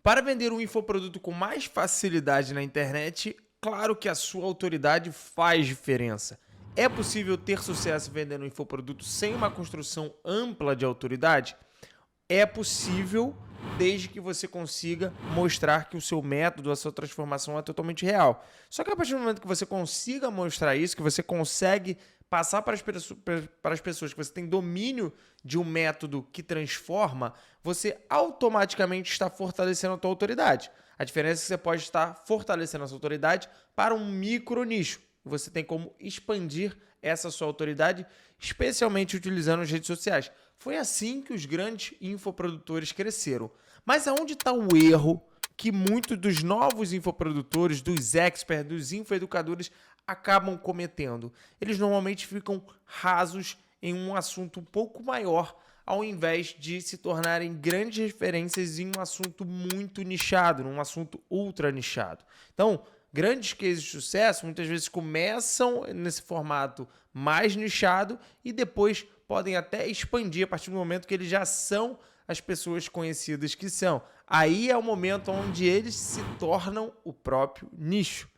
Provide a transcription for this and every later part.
Para vender um infoproduto com mais facilidade na internet, claro que a sua autoridade faz diferença. É possível ter sucesso vendendo um infoproduto sem uma construção ampla de autoridade? É possível, desde que você consiga mostrar que o seu método, a sua transformação é totalmente real. Só que a partir do momento que você consiga mostrar isso, que você consegue passar para as pessoas que você tem domínio de um método que transforma, você automaticamente está fortalecendo a sua autoridade. A diferença é que você pode estar fortalecendo a sua autoridade para um micro nicho. Você tem como expandir essa sua autoridade, especialmente utilizando as redes sociais. Foi assim que os grandes infoprodutores cresceram. Mas aonde está o erro que muitos dos novos infoprodutores, dos experts, dos infoeducadores acabam cometendo? Eles normalmente ficam rasos em um assunto um pouco maior, ao invés de se tornarem grandes referências em um assunto muito nichado, num assunto ultra nichado. Então, grandes cases de sucesso muitas vezes começam nesse formato mais nichado e depois podem até expandir a partir do momento que eles já são as pessoas conhecidas que são. Aí é o momento onde eles se tornam o próprio nicho.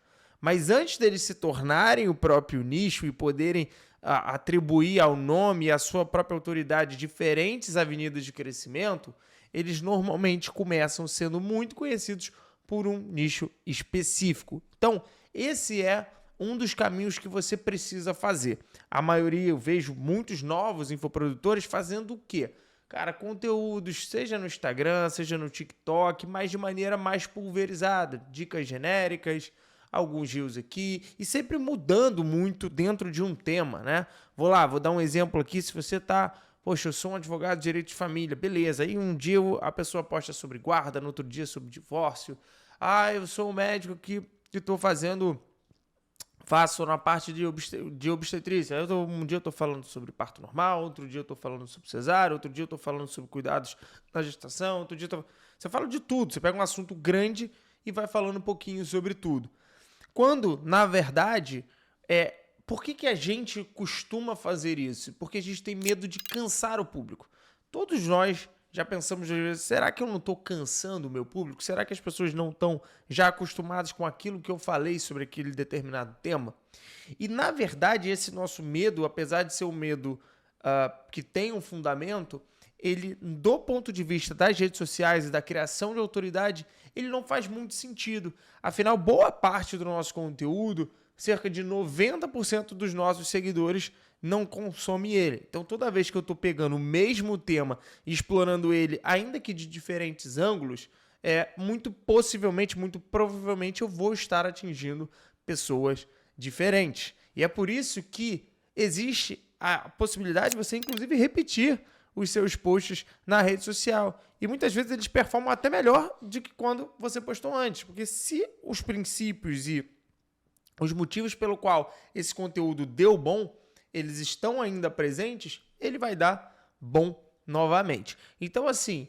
Mas antes deles se tornarem o próprio nicho e poderem atribuir ao nome e à sua própria autoridade diferentes avenidas de crescimento, eles normalmente começam sendo muito conhecidos por um nicho específico. Então, esse é um dos caminhos que você precisa fazer. A maioria, eu vejo muitos novos infoprodutores fazendo o quê? Cara, conteúdos, seja no Instagram, seja no TikTok, mas de maneira mais pulverizada. Dicas genéricas, alguns reels aqui, e sempre mudando muito dentro de um tema, né? Vou dar um exemplo aqui. Se você tá, poxa, eu sou um advogado de direito de família, beleza. Aí um dia a pessoa posta sobre guarda, no outro dia sobre divórcio. Eu sou um médico que faço na parte de obstetrícia. Um dia eu estou falando sobre parto normal, outro dia eu estou falando sobre cesárea, outro dia eu estou falando sobre cuidados na gestação, outro dia você fala de tudo. Você pega um assunto grande e vai falando um pouquinho sobre tudo. Quando, na verdade, por que a gente costuma fazer isso? Porque a gente tem medo de cansar o público. Todos nós já pensamos, às vezes, será que eu não estou cansando o meu público? Será que as pessoas não estão já acostumadas com aquilo que eu falei sobre aquele determinado tema? E, na verdade, esse nosso medo, apesar de ser um medo que tem um fundamento, ele, do ponto de vista das redes sociais e da criação de autoridade, ele não faz muito sentido. Afinal, boa parte do nosso conteúdo, cerca de 90% dos nossos seguidores não consome ele. Então, toda vez que eu estou pegando o mesmo tema e explorando ele, ainda que de diferentes ângulos, muito provavelmente eu vou estar atingindo pessoas diferentes. E é por isso que existe a possibilidade de você, inclusive, repetir os seus posts na rede social. E muitas vezes eles performam até melhor do que quando você postou antes. Porque se os princípios e os motivos pelo qual esse conteúdo deu bom, eles estão ainda presentes, ele vai dar bom novamente. Então, assim,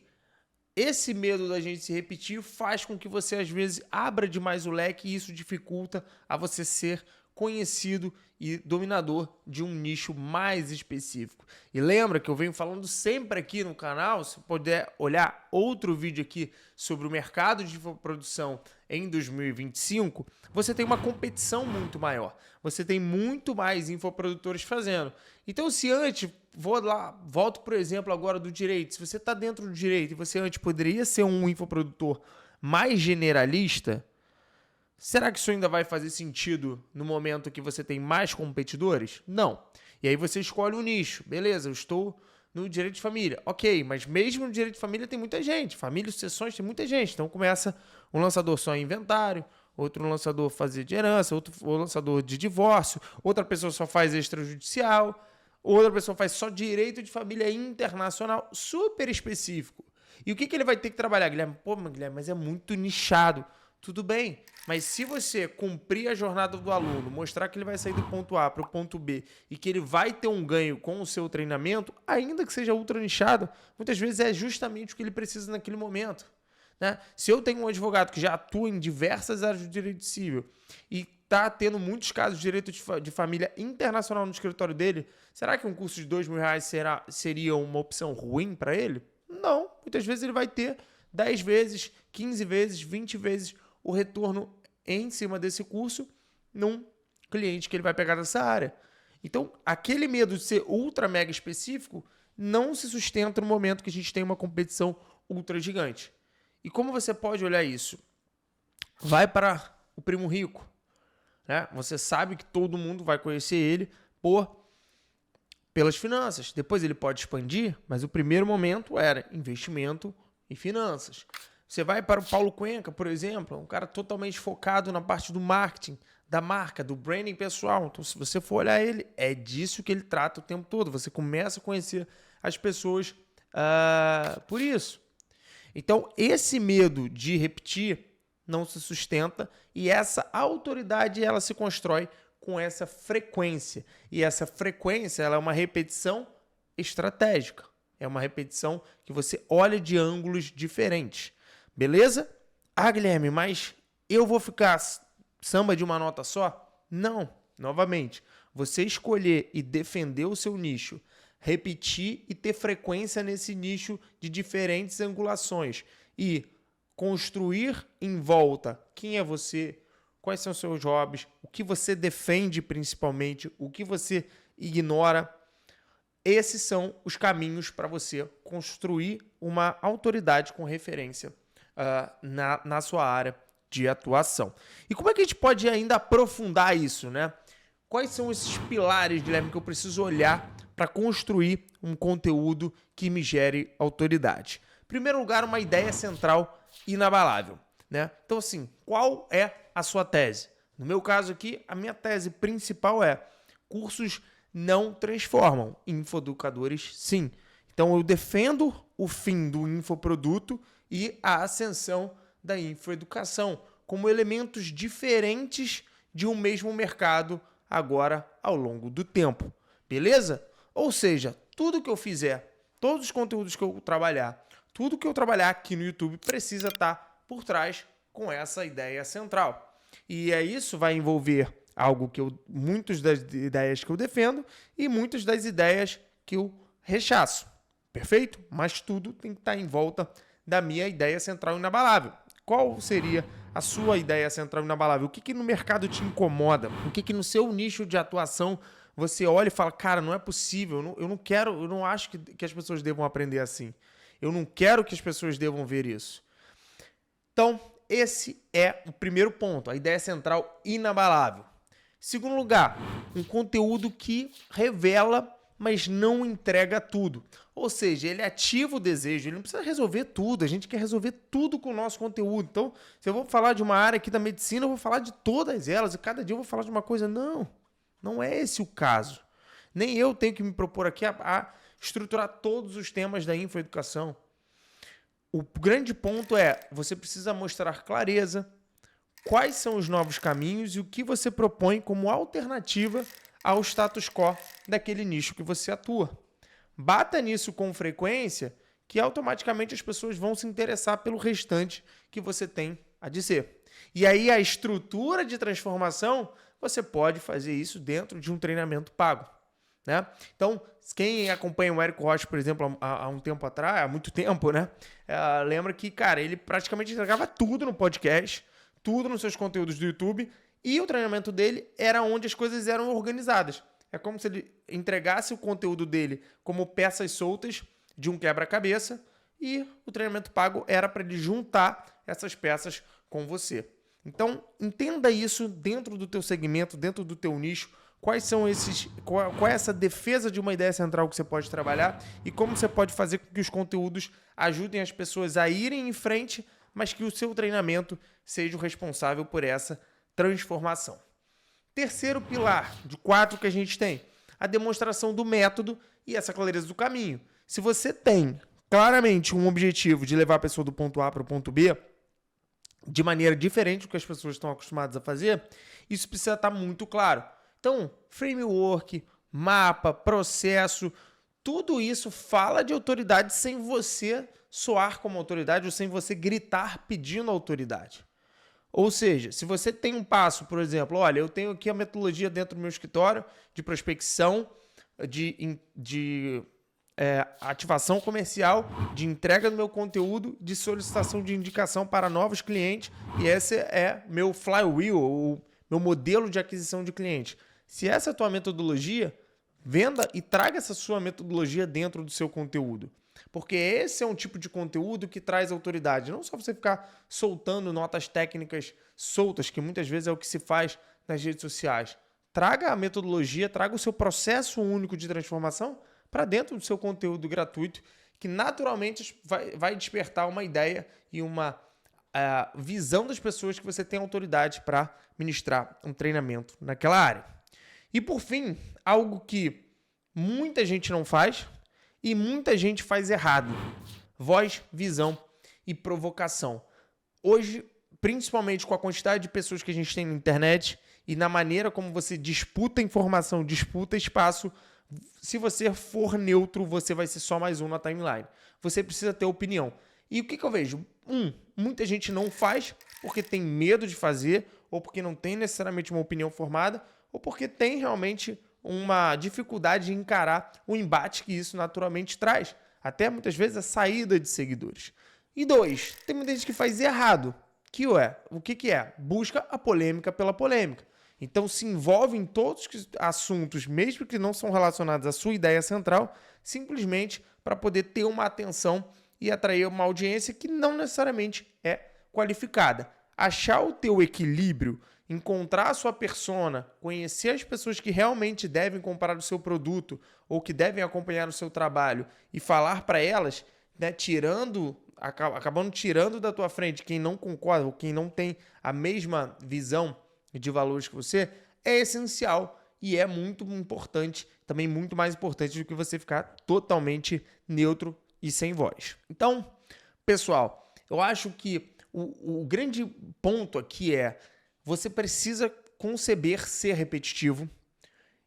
esse medo da gente se repetir faz com que você, às vezes, abra demais o leque e isso dificulta a você ser conhecido e dominador de um nicho mais específico. E lembra que eu venho falando sempre aqui no canal, se puder olhar outro vídeo aqui sobre o mercado de infoprodução em 2025, você tem uma competição muito maior. Você tem muito mais infoprodutores fazendo. Então, se antes, volto por exemplo agora do direito, se você está dentro do direito e você antes poderia ser um infoprodutor mais generalista, será que isso ainda vai fazer sentido no momento que você tem mais competidores? Não. E aí você escolhe um nicho. Beleza, eu estou no direito de família. Ok, mas mesmo no direito de família tem muita gente. Família e sucessões tem muita gente. Então começa um lançador só em inventário, outro lançador fazer de herança, outro lançador de divórcio, outra pessoa só faz extrajudicial, outra pessoa faz só direito de família internacional, super específico. E o que ele vai ter que trabalhar, Guilherme? Pô, Guilherme, mas é muito nichado. Tudo bem, mas se você cumprir a jornada do aluno, mostrar que ele vai sair do ponto A para o ponto B e que ele vai ter um ganho com o seu treinamento, ainda que seja ultra nichado, muitas vezes é justamente o que ele precisa naquele momento. Né? Se eu tenho um advogado que já atua em diversas áreas do direito civil e está tendo muitos casos de direito de família internacional no escritório dele, será que um curso de R$2.000 seria uma opção ruim para ele? Não, muitas vezes ele vai ter 10 vezes, 15 vezes, 20 vezes o retorno em cima desse curso num cliente que ele vai pegar nessa área. Então, aquele medo de ser ultra mega específico não se sustenta no momento que a gente tem uma competição ultra gigante. E como você pode olhar isso? Vai para o primo rico, né? Você sabe que todo mundo vai conhecer ele pelas finanças. Depois ele pode expandir, mas o primeiro momento era investimento em finanças. Você vai para o Paulo Cuenca, por exemplo, um cara totalmente focado na parte do marketing, da marca, do branding pessoal. Então, se você for olhar ele, é disso que ele trata o tempo todo. Você começa a conhecer as pessoas por isso. Então, esse medo de repetir não se sustenta e essa autoridade ela se constrói com essa frequência. E essa frequência ela é uma repetição estratégica. É uma repetição que você olha de ângulos diferentes. Beleza? Ah, Guilherme, mas eu vou ficar samba de uma nota só? Não. Novamente, você escolher e defender o seu nicho, repetir e ter frequência nesse nicho de diferentes angulações e construir em volta quem é você, quais são os seus hobbies, o que você defende principalmente, o que você ignora. Esses são os caminhos para você construir uma autoridade com referência na sua área de atuação. E como é que a gente pode ainda aprofundar isso, né? Quais são esses pilares, Guilherme, que eu preciso olhar para construir um conteúdo que me gere autoridade? Em primeiro lugar, uma ideia central inabalável, né? Então, assim, qual é a sua tese? No meu caso aqui, a minha tese principal é: cursos não transformam, infoeducadores sim. Então, eu defendo o fim do infoproduto e a ascensão da infoeducação como elementos diferentes de um mesmo mercado agora ao longo do tempo. Beleza? Ou seja, tudo que eu fizer, todos os conteúdos que eu trabalhar, tudo que eu trabalhar aqui no YouTube precisa estar por trás com essa ideia central. E isso vai envolver algo que muitas das ideias que eu defendo e muitas das ideias que eu rechaço. Perfeito? Mas tudo tem que estar em volta da minha ideia central inabalável. Qual seria a sua ideia central inabalável? O que no mercado te incomoda? O que no seu nicho de atuação você olha e fala: cara, não é possível, eu não acho que as pessoas devam aprender assim. Eu não quero que as pessoas devam ver isso. Então, esse é o primeiro ponto, a ideia central inabalável. Segundo lugar, um conteúdo que revela, mas não entrega tudo. Ou seja, ele ativa o desejo, ele não precisa resolver tudo, a gente quer resolver tudo com o nosso conteúdo. Então, se eu vou falar de uma área aqui da medicina, eu vou falar de todas elas, e cada dia eu vou falar de uma coisa. Não é esse o caso. Nem eu tenho que me propor aqui a estruturar todos os temas da infoeducação. O grande ponto é, você precisa mostrar clareza, quais são os novos caminhos e o que você propõe como alternativa ao status quo daquele nicho que você atua. Bata nisso com frequência que automaticamente as pessoas vão se interessar pelo restante que você tem a dizer. E aí a estrutura de transformação, você pode fazer isso dentro de um treinamento pago. Né? Então, quem acompanha o Érico Rocha, por exemplo, há um tempo atrás, há muito tempo, né? Lembra que, cara, ele praticamente entregava tudo no podcast, tudo nos seus conteúdos do YouTube, e o treinamento dele era onde as coisas eram organizadas. É como se ele entregasse o conteúdo dele como peças soltas de um quebra-cabeça, e o treinamento pago era para ele juntar essas peças com você. Então, entenda isso dentro do teu segmento, dentro do teu nicho. Quais são qual é essa defesa de uma ideia central que você pode trabalhar e como você pode fazer com que os conteúdos ajudem as pessoas a irem em frente, mas que o seu treinamento seja o responsável por essa transformação. Terceiro pilar de 4 que a gente tem, a demonstração do método e essa clareza do caminho. Se você tem claramente um objetivo de levar a pessoa do ponto A para o ponto B, de maneira diferente do que as pessoas estão acostumadas a fazer, isso precisa estar muito claro. Então, framework, mapa, processo, tudo isso fala de autoridade sem você soar como autoridade ou sem você gritar pedindo autoridade. Ou seja, se você tem um passo, por exemplo, olha, eu tenho aqui a metodologia dentro do meu escritório de prospecção, de ativação comercial, de entrega do meu conteúdo, de solicitação de indicação para novos clientes. E esse é meu flywheel, o meu modelo de aquisição de clientes. Se essa é a tua metodologia, venda e traga essa sua metodologia dentro do seu conteúdo. Porque esse é um tipo de conteúdo que traz autoridade. Não só você ficar soltando notas técnicas soltas, que muitas vezes é o que se faz nas redes sociais. Traga a metodologia, traga o seu processo único de transformação para dentro do seu conteúdo gratuito, que naturalmente vai despertar uma ideia e uma visão das pessoas que você tem autoridade para ministrar um treinamento naquela área. E por fim, algo que muita gente não faz e muita gente faz errado: voz, visão e provocação. Hoje, principalmente com a quantidade de pessoas que a gente tem na internet e na maneira como você disputa informação, disputa espaço, se você for neutro, você vai ser só mais um na timeline. Você precisa ter opinião. E o que eu vejo? Muita gente não faz porque tem medo de fazer, ou porque não tem necessariamente uma opinião formada, ou porque tem realmente uma dificuldade de encarar o embate que isso naturalmente traz. Até muitas vezes a saída de seguidores. E 2, tem muita gente que faz errado. O que é? Busca a polêmica pela polêmica. Então se envolve em todos os assuntos, mesmo que não são relacionados à sua ideia central, simplesmente para poder ter uma atenção e atrair uma audiência que não necessariamente é qualificada. Achar o teu equilíbrio, encontrar a sua persona, conhecer as pessoas que realmente devem comprar o seu produto ou que devem acompanhar o seu trabalho e falar para elas, né, acabando tirando da tua frente quem não concorda ou quem não tem a mesma visão de valores que você, é essencial e é muito importante, também muito mais importante do que você ficar totalmente neutro e sem voz. Então, pessoal, eu acho que o grande ponto aqui é: você precisa conceber ser repetitivo,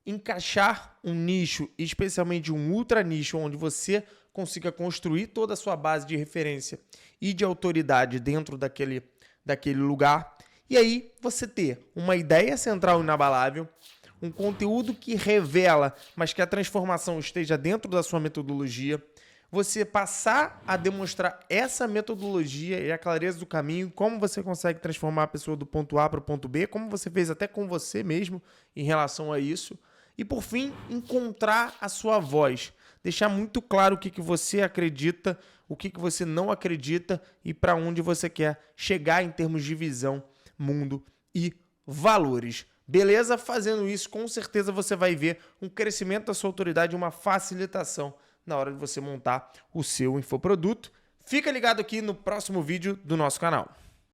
encaixar um nicho, especialmente um ultra nicho, onde você consiga construir toda a sua base de referência e de autoridade dentro daquele lugar. E aí você ter uma ideia central inabalável, um conteúdo que revela, mas que a transformação esteja dentro da sua metodologia, você passar a demonstrar essa metodologia e a clareza do caminho, como você consegue transformar a pessoa do ponto A para o ponto B, como você fez até com você mesmo em relação a isso. E, por fim, encontrar a sua voz. Deixar muito claro o que você acredita, o que você não acredita e para onde você quer chegar em termos de visão, mundo e valores. Beleza? Fazendo isso, com certeza você vai ver um crescimento da sua autoridade, uma facilitação na hora de você montar o seu infoproduto. Fica ligado aqui no próximo vídeo do nosso canal.